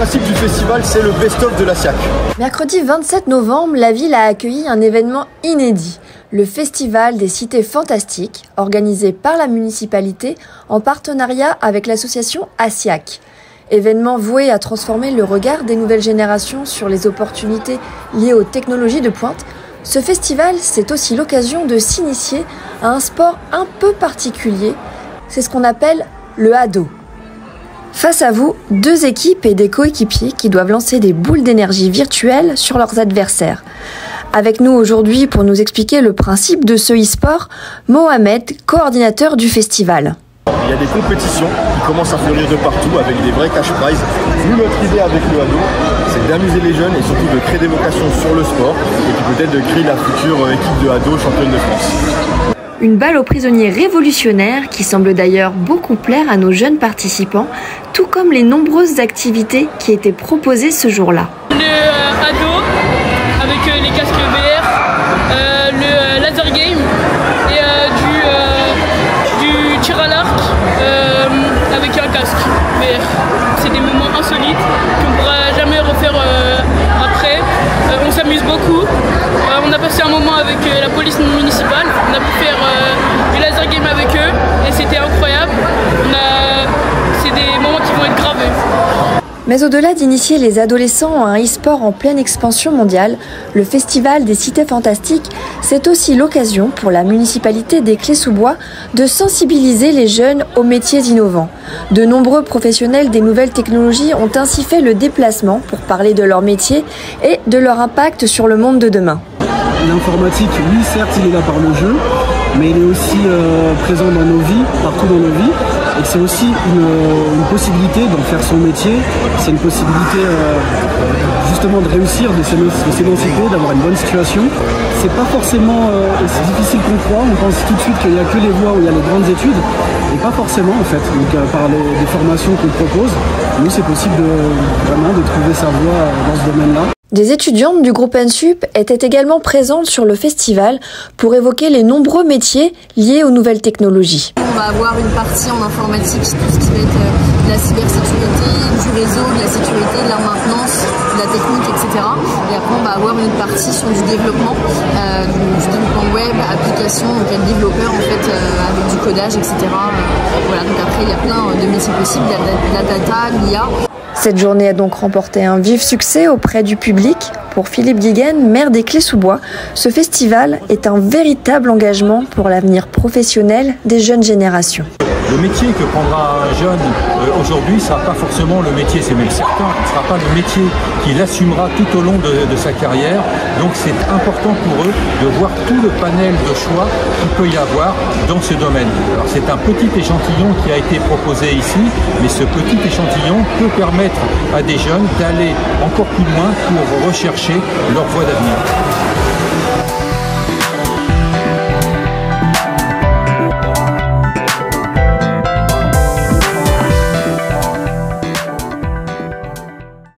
principe du festival, c'est le best-of de la SIAC. Mercredi 27 novembre, la ville a accueilli un événement inédit, le Festival des Cités Fantastiques, organisé par la municipalité en partenariat avec l'association ASIAC. Événement voué à transformer le regard des nouvelles générations sur les opportunités liées aux technologies de pointe, ce festival, c'est aussi l'occasion de s'initier à un sport un peu particulier, c'est ce qu'on appelle le ado. Face à vous, deux équipes et des coéquipiers qui doivent lancer des boules d'énergie virtuelles sur leurs adversaires. Avec nous aujourd'hui pour nous expliquer le principe de ce e-sport, Mohamed, coordinateur du festival. Il y a des compétitions qui commencent à fleurir de partout avec des vrais cash prizes. Nous, notre idée avec le ado, c'est d'amuser les jeunes et surtout de créer des vocations sur le sport et puis peut-être de créer la future équipe de ado championne de France. Une balle aux prisonniers révolutionnaire qui semble d'ailleurs beaucoup plaire à nos jeunes participants, tout comme les nombreuses activités qui étaient proposées ce jour-là. Le ado avec les casques VR, le laser game et du tir à l'arc avec un casque VR. C'est des moments insolites qu'on ne pourra jamais refaire après. On s'amuse beaucoup. On a passé un moment avec la police municipale. On a pu faire du laser game avec eux et c'était incroyable. C'est des moments qui vont être gravés. Mais au-delà d'initier les adolescents à un e-sport en pleine expansion mondiale, le Festival des Cités Fantastiques, c'est aussi l'occasion pour la municipalité des Clés-sous-Bois de sensibiliser les jeunes aux métiers innovants. De nombreux professionnels des nouvelles technologies ont ainsi fait le déplacement pour parler de leur métier et de leur impact sur le monde de demain. L'informatique, oui, certes, il est là par le jeu, mais il est aussi présent dans nos vies, partout dans nos vies. Et c'est aussi une possibilité d'en faire son métier. C'est une possibilité justement de réussir, de s'émanciper, d'avoir une bonne situation. C'est pas forcément aussi difficile qu'on croit. On pense tout de suite qu'il n'y a que les voies où il y a les grandes études. Et pas forcément en fait. Donc par les formations qu'on propose, nous c'est possible vraiment de trouver sa voie dans ce domaine-là. Des étudiantes du groupe NSUP étaient également présentes sur le festival pour évoquer les nombreux métiers liés aux nouvelles technologies. On va avoir une partie en informatique, tout ce qui va être de la cybersécurité, du réseau, de la sécurité, de la maintenance, de la technique, etc. Et après on va avoir une partie sur du développement web, application, donc être développeur en fait avec du codage, etc. Voilà, donc après il y a plein de métiers possibles, de la data, l'IA. Cette journée a donc remporté un vif succès auprès du public. Pour Philippe Guiguen, maire des Clés-sous-Bois, ce festival est un véritable engagement pour l'avenir professionnel des jeunes générations. Le métier que prendra un jeune aujourd'hui ne sera pas forcément le métier, c'est même certain, ce ne sera pas le métier qu'il assumera tout au long de sa carrière. Donc c'est important pour eux de voir tout le panel de choix qu'il peut y avoir dans ce domaine. Alors c'est un petit échantillon qui a été proposé ici, mais ce petit échantillon peut permettre à des jeunes d'aller encore plus loin pour rechercher leur voie d'avenir.